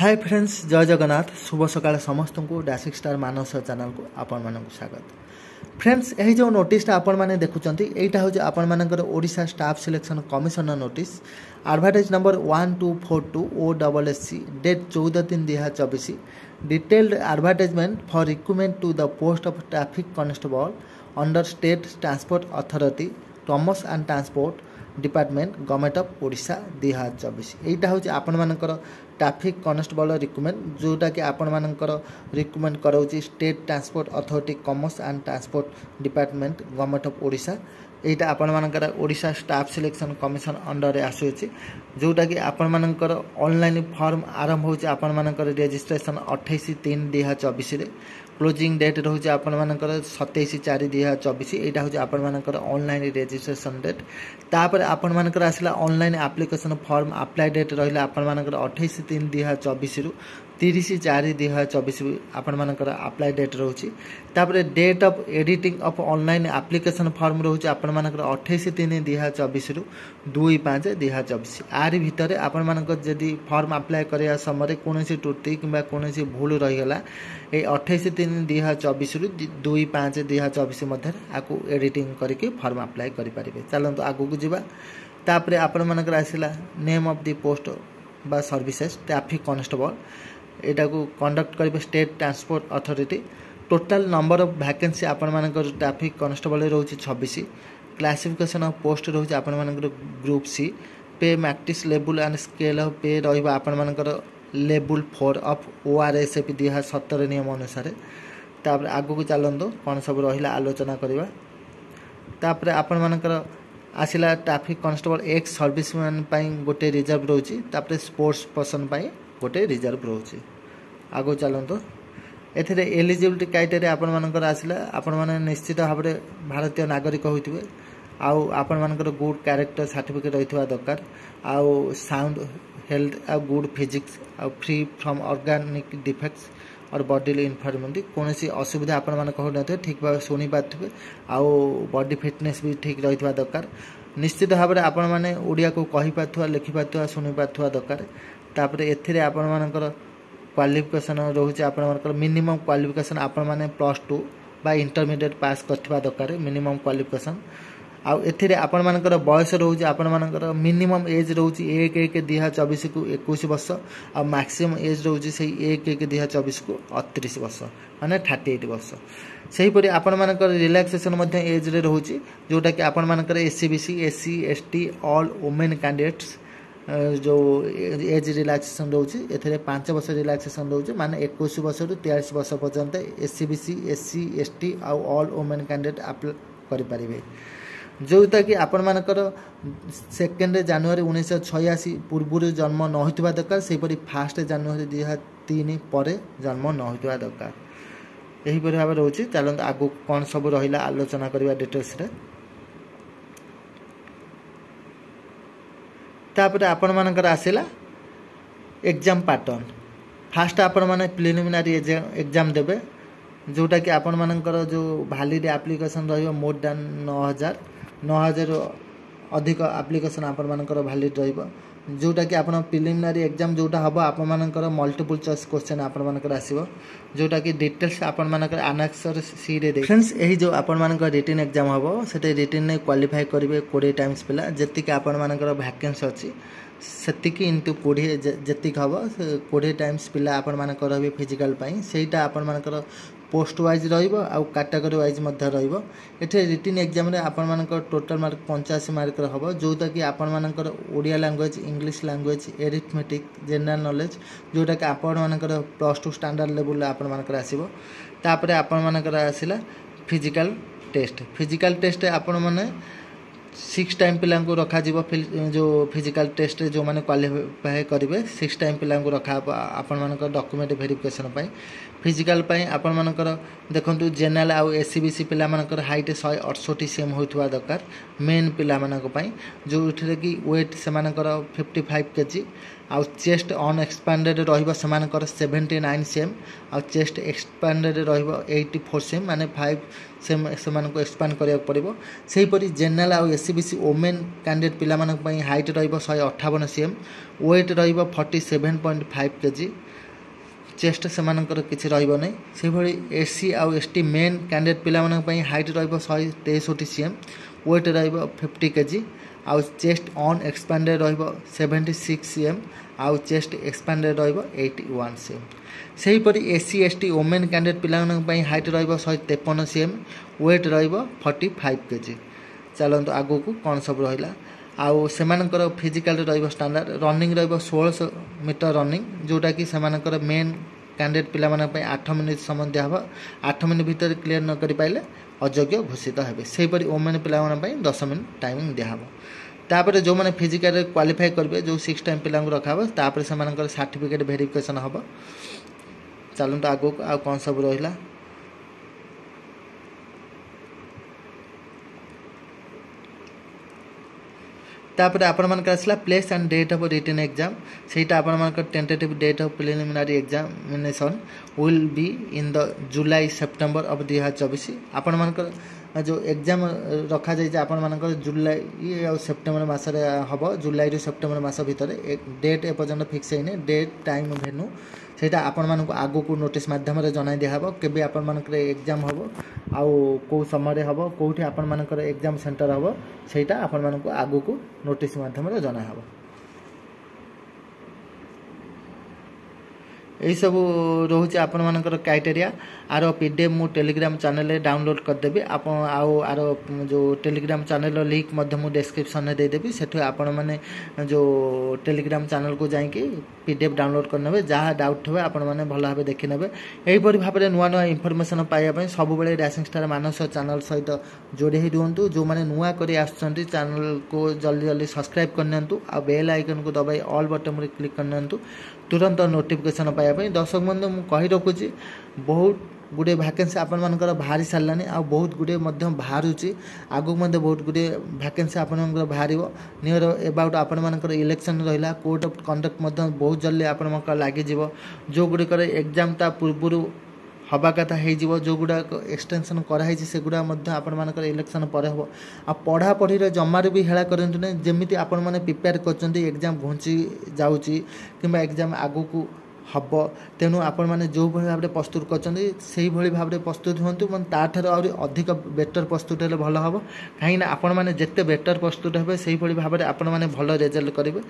Hi friends, जय जगन्नाथ। शुभ सकाळ समस्त को डैशिंग स्टार मानस चैनल को आपण मानक स्वागत। फ्रेंड्स, यही जो नोटिसटा आपण माने देखुचंती एटा हो आपण मानकर Odisha staff selection commission notice advertise number 1242 OSSC date 14/3/2024 detailed advertisement for recruitment to the post of traffic constable under state transport authority commerce and transport department government of Odisha 2024 एटा हूँ आपण मानकर ट्रैफिक कांस्टेबल रिक्रूटमेंट जोटा कि आपण मानकर recruitment कराउची state transport authority commerce and transport department government of Odisha एटा आपण मानकर Odisha staff selection commission under आसुची जोटा कि आपण मानकर ऑनलाइन फॉर्म आरंभ होची आपण मानकर रजिस्ट्रेशन 28/3/2024 रे क्लोजिंग डेट रोचे आपण मानकर 27/4/2024 एटा होची आपण मानकर ऑनलाइन रजिस्ट्रेशन डेट तापर आपण मानकर आसला online application form apply date रहिला आपण मानकर 28/3/2024 रु 30/4/2024 आपण मानकर अप्लाई डेट रोची तापर date of editing of online application form रोचे आपण मानकर 28/3/2024 रु 2/5/2024 आरि भितरे आपण मानकर जदी फॉर्म अप्लाई करिया समय कोनोसी त्रुटि किबा कोनोसी भूल रहि गला ए 28/3/2024 रु 2/5/2024 मध्ये आकु एडिटिंग करके फॉर्म अप्लाई करि परिबे। चलंतु आगु को जिबा तापर आपण मानकर आसिला नेम ऑफ द पोस्ट बा सर्विसेज ट्रैफिक कांस्टेबल एटा को कंडक्ट करिबे state transport authority total number of vacancy आपण मानकर ट्रैफिक कांस्टेबल रोची 26 क्लासिफिकेशन ऑफ पोस्ट रोची आपण मानकर group C pay matrix level and scale of pay रहिबा आपण मानकर लेवल 4 ऑफ ORSAP 2017 नियम अनुसार तापर आगु को चलंदो कोन सब रहिला आलोचना करिबा तापर आपण मानकर आसिला ट्रैफिक कांस्टेबल एक्स सर्विसमैन पाई गोटे रिजर्व रोची तापर स्पोर्ट्स पर्सन पाई गोटे रिजर्व रोची आगु चलंदो एथिरे एलिजिबिलिटी क्राइटेरिया आपण मानकर आसिला आपण माने निश्चित भाव में भारतीय नागरिक होइथिबे आउ आपण मानकर गुड कैरेक्टर सर्टिफिकेट रहितबा दरकार आउ साउंड हेल्थ आ गुड फिजिक्स आ फ्री फ्रॉम ऑर्गेनिक डिफेक्ट्स और बॉडी इन्फॉर्मेंट कौन सी असुविधा आपण मान कहते ठीक भाव शुणी पारे आउ बॉडी फिटनेस भी ठीक रही दरकार निश्चित भाव में आपण मैंने ओडिया को कही पाथुआ लिखि पाथुआ शुणी पाथुआ दरकार तापर एथिरे आपण मानकर क्वालिफिकेशन रोचे आपण मानकर मिनिमम क्वालिफिकेशन आपण माने +2 बा इंटरमीडिएट पास करथिबा दरकार मिनिमम क्वालिफिकेशन आउ एथिरे आपण मानकर बयस रोचे आपण मानकर मिनिमम एज रोचे 1/1/2024 को 21 वर्ष आ मैक्सिमम एज रोचे से 1/1/2024 को 38 वर्ष माने 38 वर्ष सही परि आपण मानकर रिलैक्सेशन मध्ये एज रे रोचे जोटा कि आपण मानकर SC/BC SC ST all women candidates जो एज रिलैक्सेशन रोचे एथिरे 5 वर्ष रिलैक्सेशन रोचे माने 21 वर्ष रु 43 वर्ष पर्यंत SC/BC SC ST आ ऑल वुमेन कैंडिडेट अप्लाई करि परिबे जोटा कि आपण मानकर 2 जनवरी 1986 पूर्व जन्म न होइतबा दरकार सेपरि 1 जनवरी 2003 पर जन्म न होइतबा दरकार यही पर भाव रोचे। चलंत आगु कोन सब रहिला आलोचना करबा डिटेल्स रे तापर आपण मानकर आसिला एग्जाम पैटर्न फास्ट आपण माने प्रिलिमिनरी एग्जाम देबे जोटा कि आपण मानकर जो वैलिड एप्लीकेशन रहिबो मोर देन 9000 अधिक एप्लीकेशन आपण मानकर वैलिड रहिबो जोटा कि आपण प्रिलिमिनरी एग्जाम जोटा हबो आपण मानकर मल्टीपल चॉइस क्वेश्चन आपण मानकर आसीबो जोटा कि डिटेल्स आपण मानकर आनेक्सर सी रे दे फ्रेंड्स एही जो आपण मानकर रिटन एग्जाम हबो सेते रिटन ने क्वालिफाई करिवे 20 टाइम्स पिला जति कि आपण मानकर वैकेंसी अछि सेतिकी इनटू 20 जति हबो 20 टाइम्स पिला आपण मानकर रहबे फिजिकल पई सेटा आपण मानकर पोस्ट वाइज रहिबो आ कैटेगरी वाइज मध्ये रहिबो एथे रिटन एग्जाम रे आपण मानकर टोटल मार्क 85 मार्क रहबो जोटा कि आपण मानकर Odia language English language arithmetic general knowledge जोटा कि आपण मानकर +2 स्टैंडर्ड लेवल आपण मानकर आसीबो तापर आपण मानकर आसिला फिजिकल टेस्ट आपण माने 6 टाइम पिला को रखा जीवो जो फिजिकल टेस्ट जो माने क्वालिफाई करिवे 6 टाइम पिला को रखा आपण मानकर डॉक्यूमेंट वेरिफिकेशन पई फिजिकल पई आपण मानकर देखंतु जनरल आ SC/BC पिला मानकर हाइट 168 सेम होइतबा दरकार मेन पिला मानक पई जो उठरे कि वेट से मानकर 55 kg आउ चेस्ट अनएक्सपांडेड रहिबो सेमानकर 79 cm आउ चेस्ट एक्सपांडेड रहिबो 84 cm माने 5 cm सेमानको एक्सपांड करिया पड़िबो। सेही परि जनरल आउ एससीबीसी वुमेन कैंडिडेट पिला मानक पई हाइट रहिबो 158 cm वेट रहिबो 47.5 kg चेस्ट सेमानकर किछि रहिबो नै। सेही भଳି एससी आउ एसटी मेन कैंडिडेट पिला मानक पई हाइट रहिबो 163 cm वेट रहिबो 50 kg आउ चेस्ट ऑन एक्सपांडेड रहिबो 76 cm आउ चेस्ट एक्सपांडेड रहिबो 81 cm। सेही परि एससी एसटी वुमेन कैंडिडेट पिला मानक पई हाइट रहिबो 153 cm वेट रहिबो 45 kg। चलंतु आगु को कोन सब रहिला आउ सेमानकर फिजिकल रहिबो स्टैंडर्ड रनिंग रहिबो 1600 मीटर रनिंग जोटा कि सेमानकर मेन कैंडिडेट पिला मानक पई 8 मिनिट समय दियाबो 8 मिनिट भीतर क्लियर न करि पाइले अयोग्य घोषित हेबे। सेही परि वुमेन पिला मानक पई 10 मिनिट टाइमिंग दियाबो। तापर जो माने फिजिकल क्वालिफाई करबे जो 6 टाइम पिला रखाबो तापर सेमानकर सर्टिफिकेट वेरिफिकेशन हबो। चलंतु आगु आ कोन सब रहिला तापर आपण मन आसला place and date of written exam सेटा आपण मन tentative date of preliminary examination will be in the July September of 2024 आपण मन जो एग्जाम रखा जाय आपण मन जुलाई और सेप्टेम्बर मास रे हबो जुलाई रो सेप्टेम्बर मास भीतर डेट ए पर्यंत फिक्स हैने डेट टाइम वेन्यू सेटा आपण मन को आगु को नोटिस माध्यम रे जणाई दिया हबो केबे आपण मन एग्जाम हबो आउ को समय रे हबो कोठी आपण मन एग्जाम सेंटर हबो सेटा आपण मन को आगु को नोटिस माध्यम रे जणाई हबो। यही सब रोचे आपण मानकर क्राइटेरिया आर पीडीएफ मु टेलीग्राम चैनल रे डाउनलोड कर देबी आपण आर जो टेलीग्राम चैनल रो लिंक मध्य मु डिस्क्रिप्शन रे दे देबी सेठो आपण माने जो टेलीग्राम चैनल को जाई कि पीडीएफ डाउनलोड कर नेबे जहा डाउट होबे आपण माने भलो भाबे देखि नेबे। एही परि भाबे नुवा नुवा इंफॉर्मेशन पाइया पई सब बेले रैसिंग स्टार मानस चैनल सहित जोड़ी ही रुहंतु जो माने नुवा करी आछंती चैनल को जल्दी जल्दी सब्सक्राइब कर नेंतु आ बेल आइकन को दबाई ऑल बटन रे क्लिक कर नेंतु तुरंत नोटिफिकेशन पाइया पई। दर्शक बंधु मु कहि रखुची बहुत गुडे वैकेंसी आपण मानकर बाहरी सारलानी आ बहुत गुडे मध्य बाहरुची आगु मध्य बहुत गुडे वैकेंसी आपण मानकर बाहरिबो नियर अबाउट आपण मानकर इलेक्शन रहिला कोड ऑफ कंडक्ट मध्य बहुत जल्दी आपण मानकर लागि जिवो जो गुडे करे एग्जाम ता पूर्वरु हवा कथा हो जीवो जो गुडा एक्सटेंशन कराई से गुडा मध्य आपण मानकर इलेक्शन पर हो आ पढ़ा पढ़ी रे जमार भी हेला करंतु ने जेमिति आपण माने प्रिपेयर करचंती एग्जाम घुंची जाउची किबा एग्जाम आगु को हब तेणु आपण मैंने जो भाव में प्रस्तुत कर भाव में प्रस्तुत हूँ मैं ताठार अधिक बेटर प्रस्तुत हेल्ले भल हम कहीं आपण मैंने जिते बेटर प्रस्तुत हे से भाव में आपण मैंने भल रिजल्ट करेंगे।